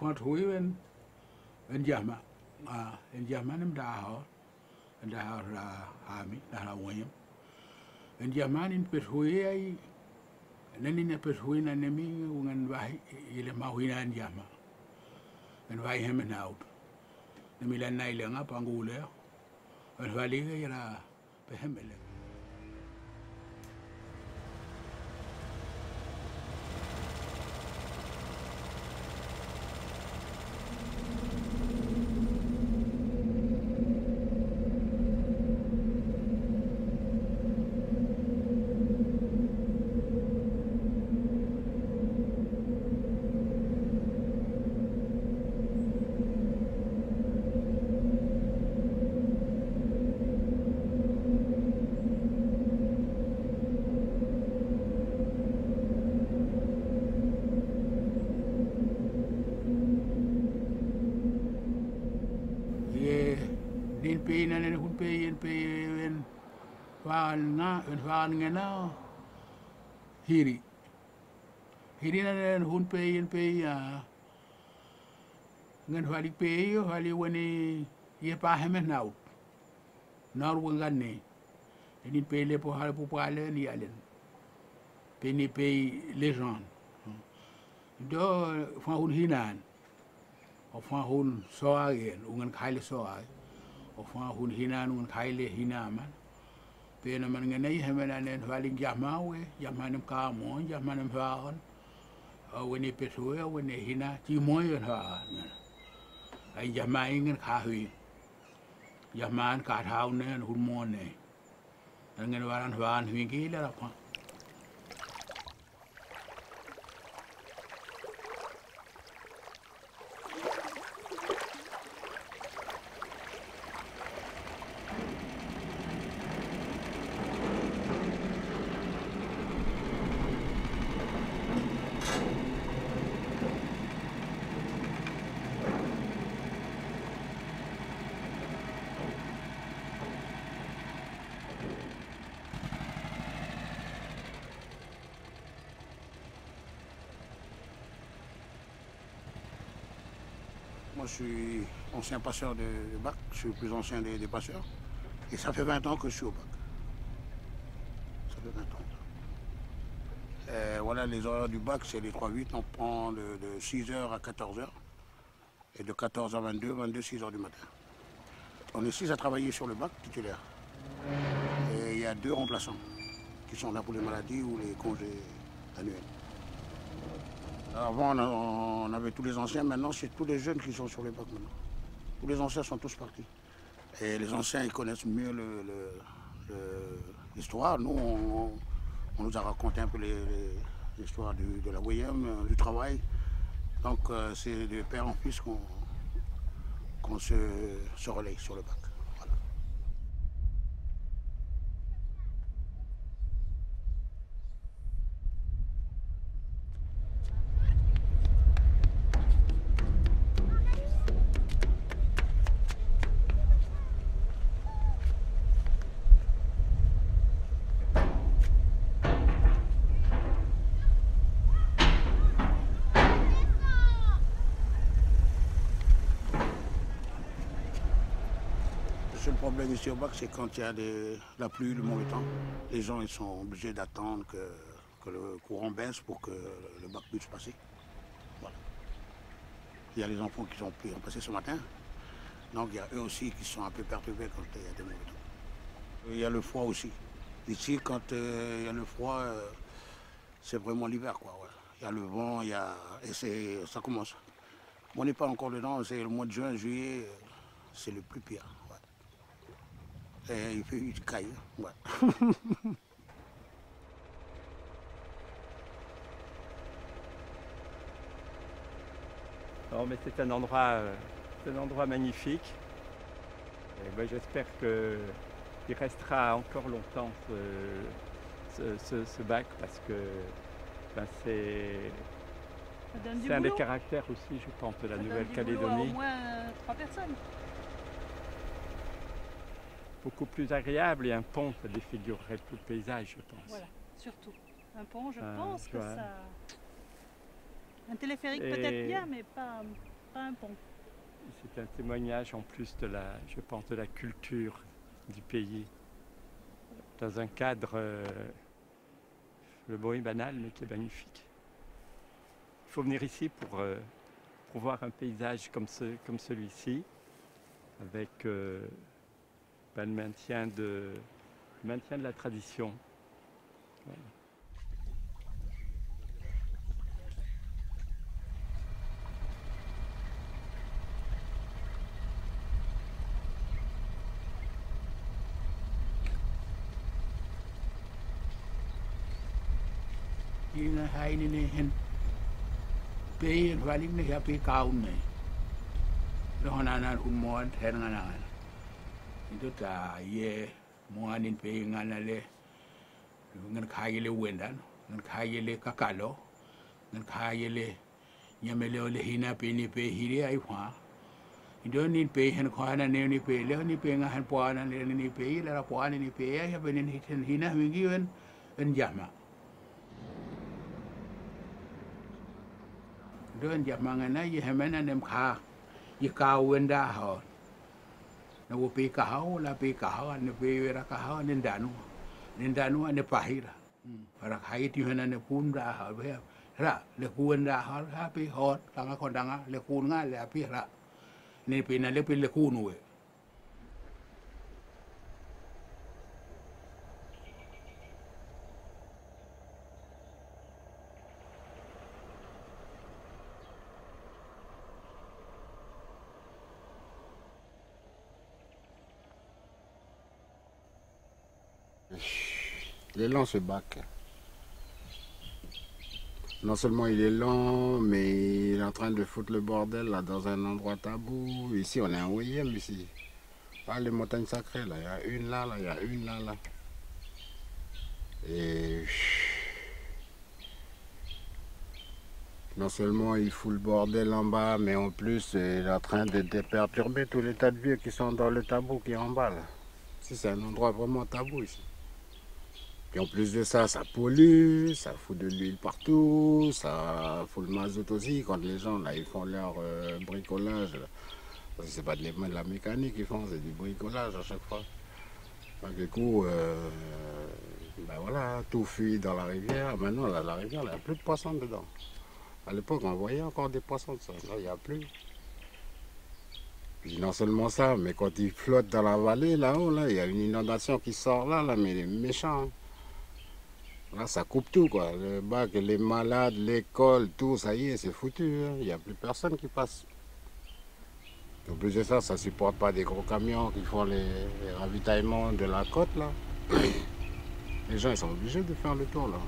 font hui en jama en jama nem da la ami da la wayam en jama in pet hui ai nani ne pet hui na nemi ngan vai ile ma hui na en jama en vai hem en out nemi la nai le nga pangule en vali ga la pe hem le din pe na ne hun pe en fan nga na hiri na ne hun pe ngan hali pe yo hali woni ye pa heme nau nar wangan ne din pe le po hal po pale ni alen pe ni pe les gens do fa hun hinan o fa hun so agen ungan khaile so ag o fa hun hinan ungan khaile hinaman pe na man ngene hemena nen valin jamawe jamanem ka mo jamanem vaon o woni pesue woni hina ti moy ha ai jamai ngen kha hui jaman ka thau ne hun mo ne ngen waran van hui ki la pa. Moi, je suis ancien passeur de bac, je suis le plus ancien des passeurs. Et ça fait 20 ans que je suis au bac. Ça fait 20 ans. Voilà, les horaires du bac, c'est les 3-8. On prend de 6h à 14h. Et de 14 à 22, 6h du matin. On est 6 à travailler sur le bac titulaire. Et il y a 2 remplaçants qui sont là pour les maladies ou les congés annuels. Avant, on avait tous les anciens, maintenant, c'est tous les jeunes qui sont sur les bacs maintenant. Tous les anciens sont tous partis. Et les anciens, ils connaissent mieux l'histoire. Nous, on nous a raconté un peu l'histoire de la Wayam, du travail. Donc, c'est de père en fils qu'on se relaye sur le bac. Voilà. Le seul problème ici au bac, c'est quand il y a la pluie, le mauvais temps. Les gens ils sont obligés d'attendre que le courant baisse pour que le bac puisse passer. Voilà. Il y a les enfants qui ont pu en passer ce matin. Donc il y a eux aussi qui sont un peu perturbés quand il y a des mauvais temps. Il y a le froid aussi. Ici, quand il y a le froid, c'est vraiment l'hiver, quoi. Ouais. Il y a le vent, et ça commence. On n'est pas encore dedans, c'est le mois de juin, juillet, c'est le plus pire. Et il fait une caille. Ouais. Non, mais c'est un endroit magnifique. Et ben, j'espère qu'il restera encore longtemps ce bac parce que ben, c'est un des caractères aussi, je pense, de la Nouvelle-Calédonie. Au moins 3 personnes. Beaucoup plus agréable et un pont, ça défigurerait tout le paysage, je pense. Voilà, surtout. Un pont, je pense que ça... Un téléphérique peut-être bien, mais pas... pas un pont. C'est un témoignage en plus de la, je pense, de la culture du pays, dans un cadre, le mot est banal, mais qui est magnifique. Il faut venir ici pour voir un paysage comme celui-ci, avec le maintien de la tradition. Voilà. Ina haini ne hen pe vali ne ya pe kaun ne lo hana na mo hen ngana itu ta ye mo anin pe ngana le ngan khaye le wendan ngan khaye le kakalo ngan khaye le nyamele le hina pe ni pe hiri ai hwa ido ni pe hen khana ne ni pe le ni pe ngahan po na le ni pe la po ni pe ya be ni hina wingi en jama đơn giản mà ngày nay gì mấy anh em khá gì cao quên đa họ nó vô pi cao là pi cao anh pi ra cao nên đanu anh phải ra khai thì anh em phun ra họ bây ra le quên ra họ ha pi họ đang còn đang le phun ngay le pi ra nên pi này le phun nuôi Il est lent ce bac. Non seulement il est lent, mais il est en train de foutre le bordel là dans un endroit tabou. Ici on est en OIM ici. Ah les montagnes sacrées là, il y a une là, il y a une là. Et non seulement il fout le bordel en bas, mais en plus il est en train de perturber tous les tas de vieux qui sont dans le tabou qui est en bas là. Ici c'est un endroit vraiment tabou ici. Et en plus de ça, ça pollue, ça fout de l'huile partout, ça fout le mazout aussi quand les gens là ils font leur bricolage. Parce que c'est pas de la mécanique qu'ils font, c'est du bricolage à chaque fois. Donc du coup, ben voilà, tout fuit dans la rivière. Maintenant là, la rivière, il n'y a plus de poissons dedans. À l'époque, on voyait encore des poissons, ça. Là, il n'y a plus. Puis non seulement ça, mais quand ils flottent dans la vallée, là-haut, là, il y a une inondation qui sort là, mais les méchants. Là, ça coupe tout, quoi. Le bac, les malades, l'école, tout, ça y est, c'est foutu. Hein. Il n'y a plus personne qui passe. En plus de ça, ça ne supporte pas des gros camions qui font les ravitaillements de la côte, là. Les gens, ils sont obligés de faire le tour, là.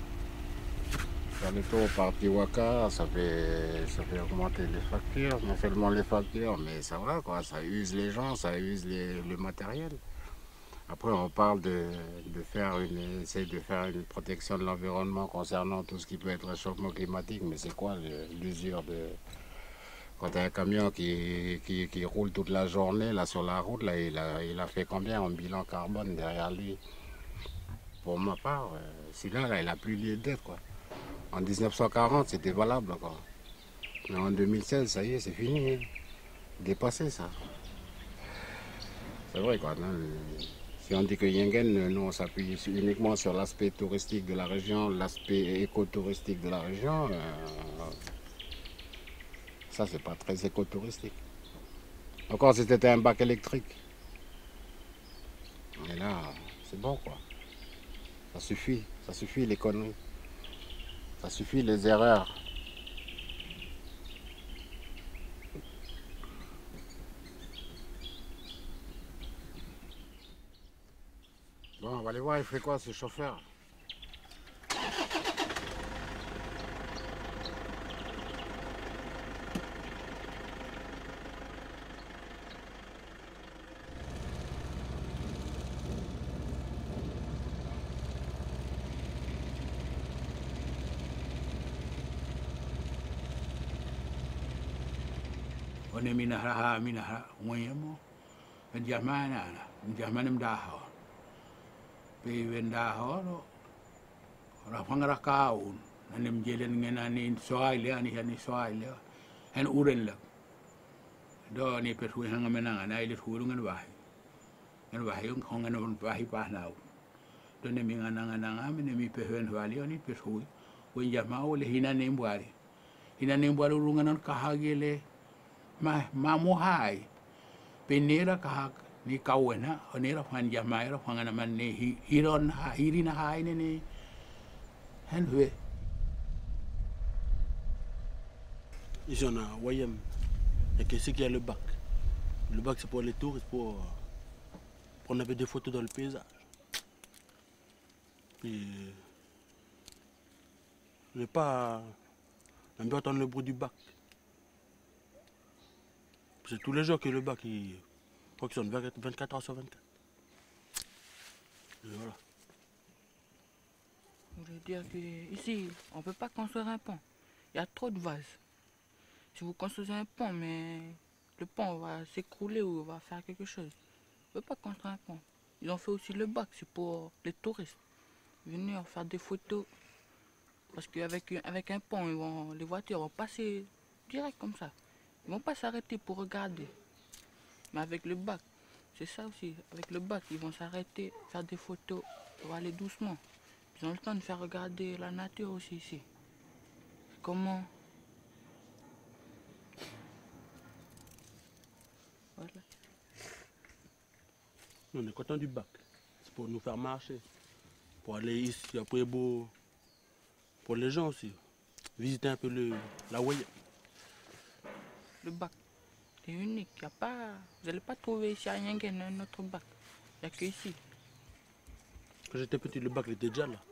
Faire le tour par Tiwaka, ça fait augmenter les factures. Non seulement les factures, mais ça va, quoi. Ça use les gens, ça use le matériel. Après, on parle essayer de faire une protection de l'environnement concernant tout ce qui peut être réchauffement climatique, mais c'est quoi l'usure de... Quand tu as un camion qui roule toute la journée là, sur la route, là, il a fait combien en bilan carbone derrière lui? Pour ma part, celui-là, là, il n'a plus lieu d'être, quoi. En 1940, c'était valable, quoi. Mais en 2016, ça y est, c'est fini. Hein. Dépassé, ça. C'est vrai, quoi. Non, si on dit que Yengen, nous on s'appuie uniquement sur l'aspect touristique de la région, l'aspect écotouristique de la région, ça c'est pas très écotouristique. Encore si c'était un bac électrique. Et là, c'est bon quoi. Ça suffit les conneries. Ça suffit les erreurs. Bon, on va aller voir, il fait quoi ce chauffeur? On est minahara, moyemo, en jamana, mdaho. Pe vendaho, rafangara kaun, anem jelen ngena ni soile ani hani soile, hen uren la. do ni pe hui hanga menanga na ile hui ngan wahi yung hong ngan wahi pa na do ne mi ngana ngana me ne mi pe hen wali oni pe hui wen ya ma ole hina ne mbwari rungan ka hagele ma mo hai pe nera ka ni kawena onera fan ya ma era fanga na man ne hiron ha hirina hai ne hen hui. Ici on a Wayem. Et qu'est-ce qu'il y a le bac? Le bac c'est pour les touristes, pour prendre un peu des photos dans le paysage. Puis j'ai pas. J'aime bien entendre le bruit du bac. C'est tous les jours que le bac il fonctionne 24 heures sur 24. Et voilà. Je veux dire qu'ici, on ne peut pas construire un pont. Il y a trop de vases. Si vous construisez un pont, mais le pont va s'écrouler ou va faire quelque chose. On ne peut pas construire un pont. Ils ont fait aussi le bac, c'est pour les touristes. Venir faire des photos. Parce qu'avec un pont, les voitures vont passer direct comme ça. Ils ne vont pas s'arrêter pour regarder. Mais avec le bac, c'est ça aussi. Avec le bac, ils vont s'arrêter, faire des photos, ils vont aller doucement. Ils ont le temps de faire regarder la nature aussi ici. Comment... Voilà. On est content du bac. C'est pour nous faire marcher. Pour aller ici, après beau. Pour les gens aussi. Visiter un peu la Wayem. Le bac est unique. Y a pas, vous n'allez pas trouver ici à Yingen un autre bac. Il n'y a que ici. Quand j'étais petit, le bac il était déjà là.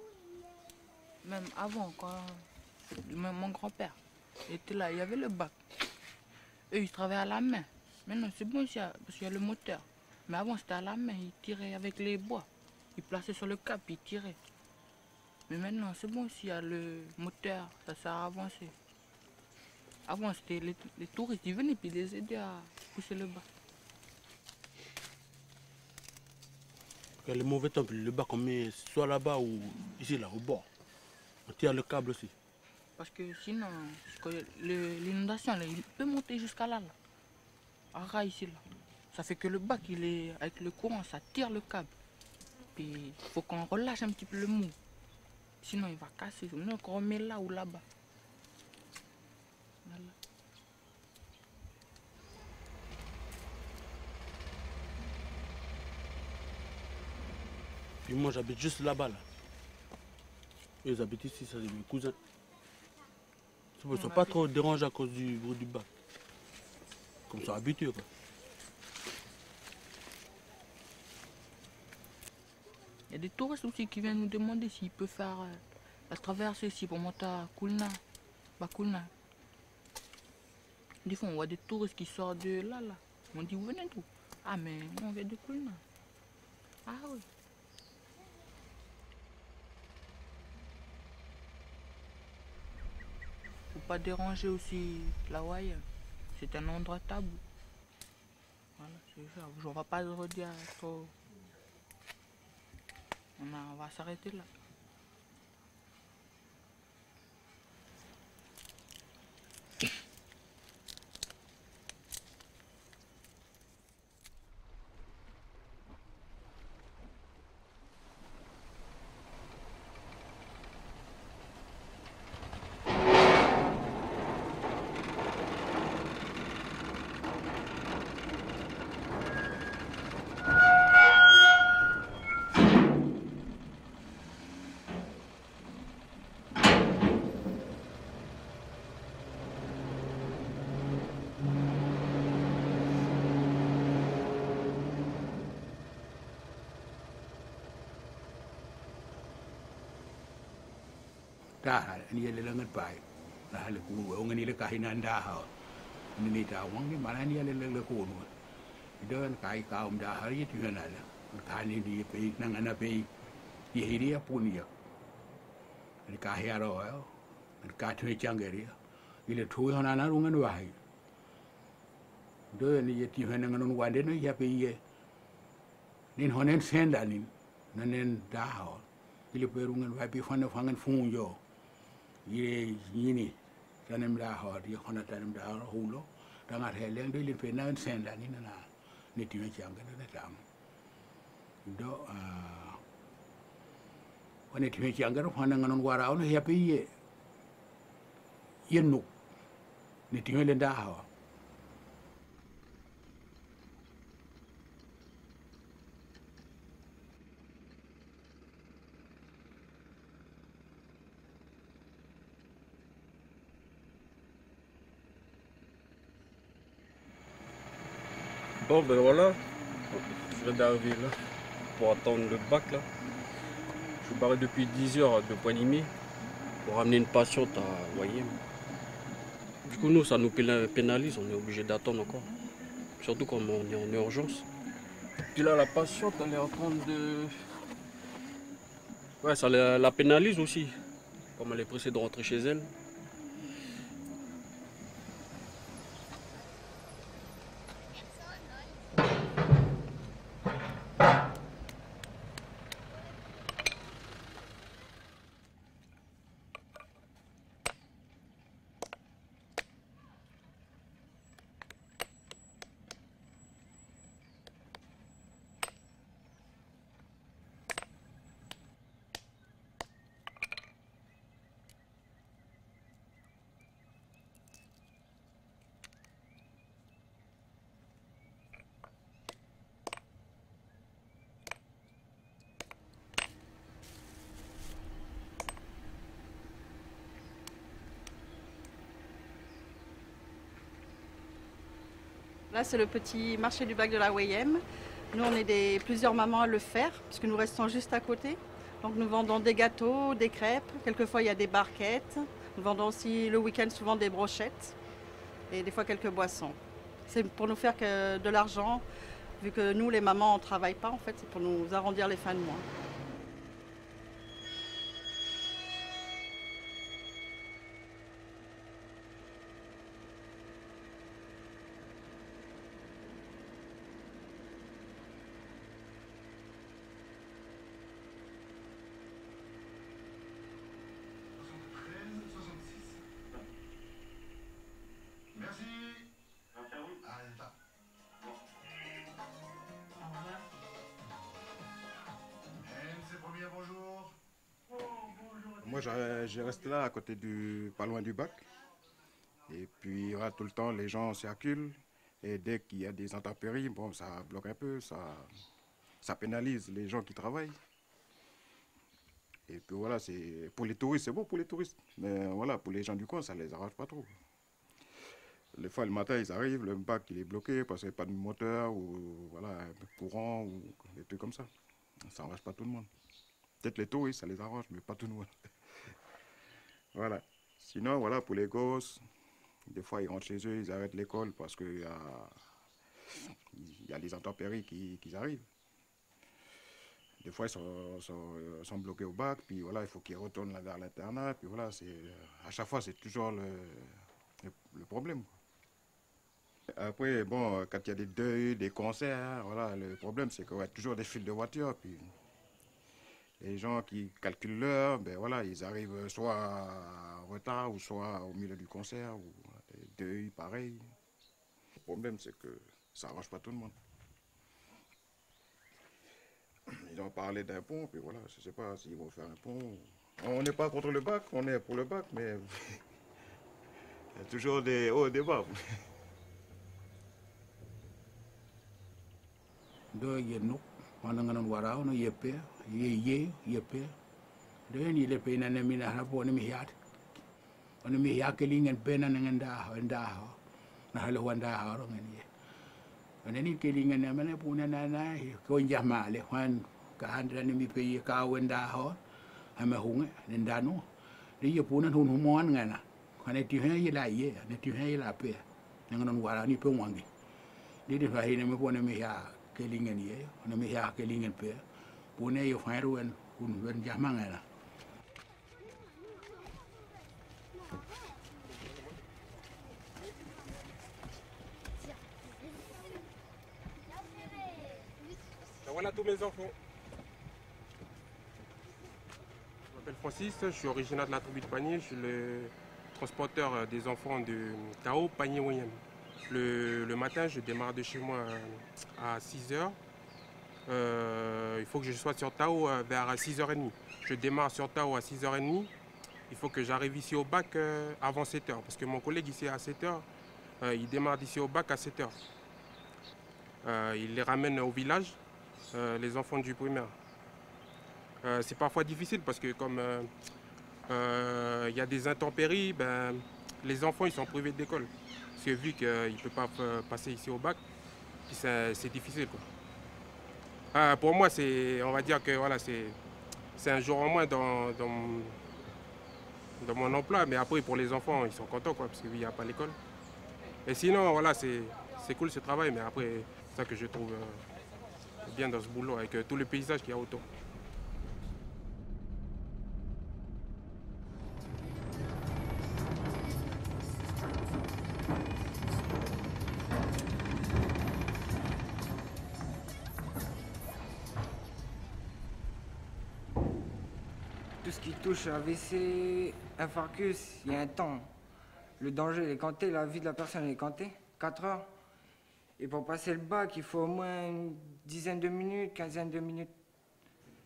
Même avant, quand même mon grand-père était là, il y avait le bac. Eux, ils travaillaient à la main. Maintenant, c'est bon ici, parce qu'il y a le moteur. Mais avant, c'était à la main. Ils tiraient avec les bois. Ils plaçaient sur le cap, ils tiraient. Mais maintenant, c'est bon ici, il y a le moteur. Ça sert à avancer. Avant, c'était les touristes. Ils venaient puis ils les aidaient à pousser le bac. Quand le mauvais temps, le bac on met soit là-bas ou ici, là, au bord. On tire le câble aussi. Parce que sinon, l'inondation, il peut monter jusqu'à là. À ici, là. Ça fait que le bac, il est avec le courant, ça tire le câble. Puis il faut qu'on relâche un petit peu le mou. Sinon, il va casser. Sinon, on remet là ou là-bas. Voilà. Puis moi, j'habite juste là-bas, là. Eux, ils habitent ici, ça c'est mes cousins. Ils ne sont pas trop dérangés à cause du bruit du bac. Comme ils sont habitués, quoi. Il y a des touristes aussi qui viennent nous demander s'ils peuvent faire la traversée ici pour monter à Kulna. Bakulna. Des fois, on voit des touristes qui sortent de là. On dit, vous venez d'où? Ah, mais nous, on vient de Kulna. Ah oui. Faut pas déranger aussi la Wayem. C'est un endroit tabou. Voilà, c'est ça. On va pas le redire trop. On va s'arrêter là. ta ni le langat pai la le ku o ngani le kahinan da ha ni ta wang ni mana ni le ku no don kai ka da hari tu na la ka ni di pe nang ana pe ye hiria punia ni ka hi aro ni ka tu changeria ile thu hona na rungan wai do ni ye ti hona ngan wande no ya pe ye nin honen senda nin nanen da ha ile pe rungan wai pe fana fangan funjo ye yini tanem da ha di hona tanem da hulo Tangat heleng do lin pe na senda ni na ni ti me chang na tang. Do wane ti me chang ga hwana nganon wara ono ya pe ye yenu ni ti me le da ha. Bon ben voilà, je viens d'arriver là pour attendre le bac là. Je suis barré depuis 10 heures de Poigny pour ramener une patiente à Wayem. Du coup nous ça nous pénalise, on est obligé d'attendre encore. Surtout quand on est en urgence. Puis là la patiente elle est en train de... Ouais ça la pénalise aussi, comme elle est pressée de rentrer chez elle. Là, c'est le petit marché du bac de la Wayem. Nous, on est plusieurs mamans à le faire, puisque nous restons juste à côté. Donc, nous vendons des gâteaux, des crêpes. Quelquefois, il y a des barquettes. Nous vendons aussi le week-end souvent des brochettes et des fois quelques boissons. C'est pour nous faire que de l'argent, vu que nous, les mamans, on ne travaille pas, en fait, c'est pour nous arrondir les fins de mois. Moi, je reste là, à côté pas loin du bac. Et puis, voilà, tout le temps, les gens circulent. Et dès qu'il y a des intempéries, bon, ça bloque un peu, ça pénalise les gens qui travaillent. Et puis voilà, pour les touristes, c'est bon pour les touristes. Mais voilà, pour les gens du coin, ça les arrange pas trop. Les fois, le matin, ils arrivent, le bac il est bloqué parce qu'il n'y a pas de moteur ou voilà, un courant ou des trucs comme ça. Ça n'arrange pas tout le monde. Peut-être les touristes, ça les arrange, mais pas tout le monde. Voilà. Sinon, voilà, pour les gosses, des fois, ils rentrent chez eux, ils arrêtent l'école parce qu'il y a les intempéries qui arrivent. Des fois, ils sont bloqués au bac, puis voilà, il faut qu'ils retournent vers l'internat, puis voilà, à chaque fois, c'est toujours le problème. Après, bon, quand il y a des deuils, des concerts, voilà, le problème, c'est qu'il y a toujours des files de voitures, puis les gens qui calculent l'heure, ben voilà, ils arrivent soit en retard, ou soit au milieu du concert, ou des deuils, pareil. Le problème, c'est que ça n'arrange pas tout le monde. Ils ont parlé d'un pont, puis voilà, je ne sais pas s'ils vont faire un pont. On n'est pas contre le bac, on est pour le bac, mais il y a toujours des hauts et des bas. Do yenu wana nganon warao no yepe yepe do ni le pe na mina hapo ni mihat ona mi yakelingen pena ngenda na halo wanda haro ngani ona ni kelingen na mane puna na ko njamale wan ka handra ni mi pe ka wenda ho ama hunge ndano ni ye puna hun humon ngana kana ti he la ye ne ti he la pe nganon wara ni pe wangi di fa hine me pona mi ya kelingen ye ona mi ya kelingen pe puna yo fairuen kun wen jamangana. Voilà tous mes enfants. Je m'appelle Francis, je suis originaire de la tribu de Pagny, je suis le transporteur des enfants de Tao Pagny Wayem. Le matin, je démarre de chez moi à 6h. Il faut que je sois sur Tao vers 6h30. Je démarre sur Tao à 6h30. Il faut que j'arrive ici au bac avant 7h. Parce que mon collègue ici à 7h, il démarre d'ici au bac à 7h. Il les ramène au village, les enfants du primaire. C'est parfois difficile parce que comme il y a des intempéries, ben, les enfants ils sont privés d'école. Parce que vu qu'ils ne peuvent pas passer ici au bac, c'est difficile, quoi. Pour moi, on va dire que voilà, c'est un jour en moins dans mon emploi, mais après pour les enfants, ils sont contents, quoi, parce qu'il n'y a pas l'école. Et sinon, voilà, c'est cool ce travail, mais après, c'est ça que je trouve bien dans ce boulot, avec tout le paysage qu'il y a autour. Tout ce qui touche AVC, infarctus, il y a un temps. Le danger, il est compté, la vie de la personne est comptée, 4 heures. Et pour passer le bac, il faut au moins une dizaine de minutes, quinzaine de minutes.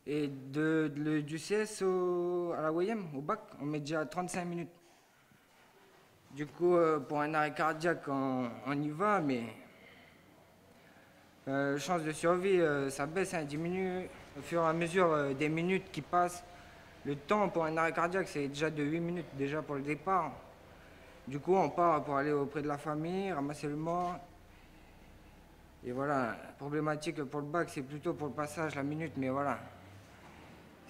Et du CS à la OIM, au bac, on met déjà 35 minutes. Du coup, pour un arrêt cardiaque, on y va, mais chance de survie, ça baisse, ça diminue au fur et à mesure des minutes qui passent. Le temps pour un arrêt cardiaque, c'est déjà de 8 minutes déjà pour le départ. Du coup, on part pour aller auprès de la famille, ramasser le mort. Et voilà, la problématique pour le bac, c'est plutôt pour le passage, la minute, mais voilà.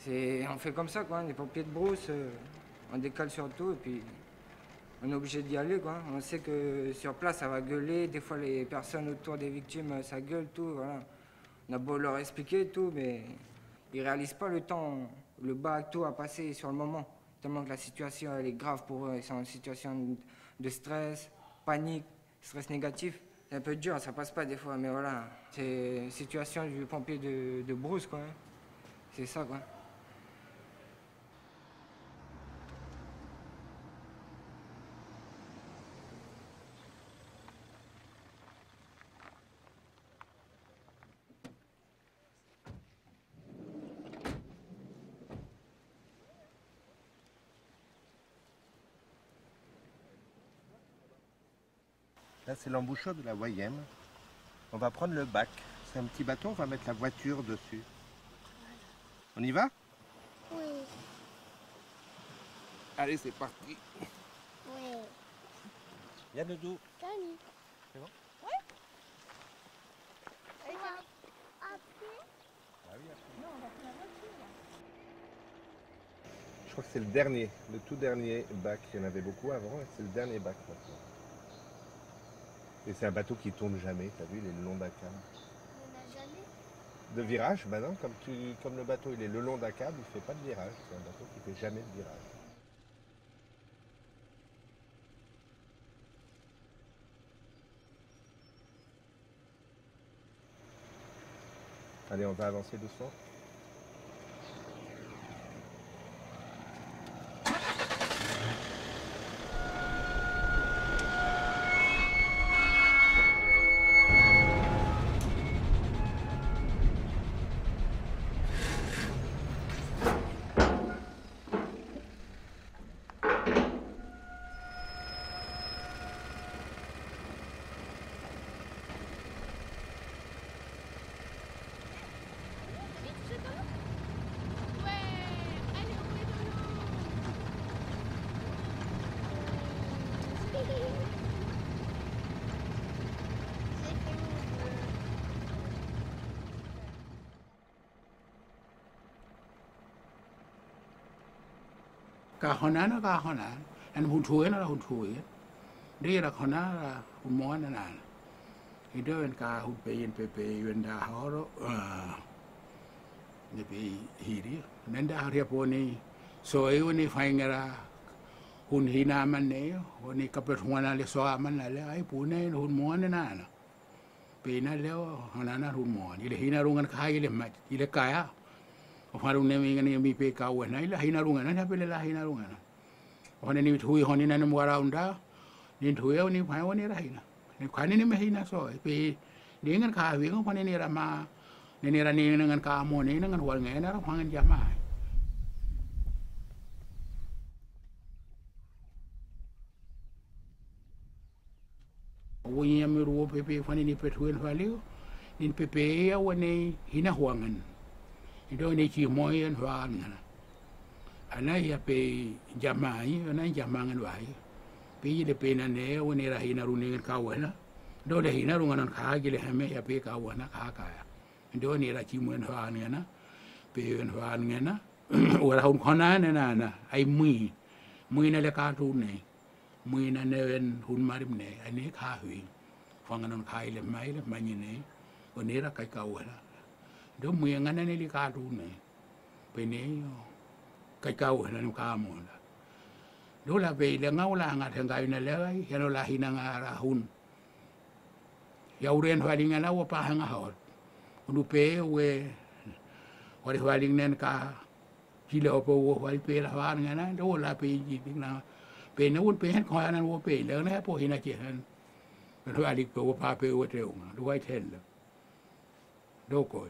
On fait comme ça, quoi, on est pompiers de brousse, on décale sur tout, et puis on est obligé d'y aller, quoi. On sait que sur place, ça va gueuler, des fois les personnes autour des victimes, ça gueule, tout, voilà. On a beau leur expliquer, tout, mais ils réalisent pas le temps, le bac, tout à passer sur le moment. Tellement que la situation, elle est grave pour eux, ils sont en situation de stress, panique, stress négatif. C'est un peu dur, ça passe pas des fois, mais voilà. C'est une situation du pompier de brousse, quoi. C'est ça, quoi. Là, c'est l'embouchure de la OIM. On va prendre le bac. C'est un petit bateau, on va mettre la voiture dessus. On y va? Oui. Allez, c'est parti. Oui. Viens, Doudou. Salut. C'est bon? Oui. Après? Ah oui, après. Non, on va prendre la voiture, là. Je crois que c'est le dernier, le tout dernier bac. Il y en avait beaucoup avant, et c'est le dernier bac maintenant. Et c'est un bateau qui tourne jamais, t'as vu, il est le long d'un câble. Il n'y en a jamais. De virage, ben non, comme le bateau il est le long d'un câble, il ne fait pas de virage. C'est un bateau qui ne fait jamais de virage. Allez, on va avancer doucement. Kahonana, and Huntuena, Huntuya. They are Honara, Humana. He don't car who pay and pepe, and the horror, the pay here. Then the Hariaponi, so even if I hun hinaman nail, when he captured one ali saw man, I pune, who mourn and Anna. Pena leo, Honana, who mourn. Il Hinarung and Kaile, il Kaya. Harun naming and me pay cow and I hinarungan and happy la hinarungan. On any hui honin and around there, into any pioneer hina. ne kwane ne me hina so pe de ngan ka wi ko ne ra ma ne ra ne ngan ka mo ne ngan wal nge na ra ngan jama wo yam ro pe pe fane ni pe tuen valeu nin pe pe ya wone hina huangan ido ne chi mo yen huan ngana ana ya pe jamai ana jamangan wai pe de pe na ne wone ra hina ru ne ka wala do le hina ru ngana ka gi le hame ya pe ka wana ka ka do ne ra chi mo huan ngana pe huan ngana ora hun khona ne na ai mui na le ka tu ne mui na ne hun marim ne ane ka hui fanganon kai le mai ne one ra kai ka wala do mui ngana ne li ka tu ne pe ne kai ka wala no ka mo la do la ve le ngau la nga thang kai na le ya no la hina nga ra hun ya uren hwa linga na wa pa hanga hot nu pe we wa ri hwa ling nen ka chi le opo wo hwa pe la hwa nga na do la pe ji ding na pe na un pe han ko nan wo pe le na po hina che han hwa lik pe wo pa pe wo te do ai ten do ko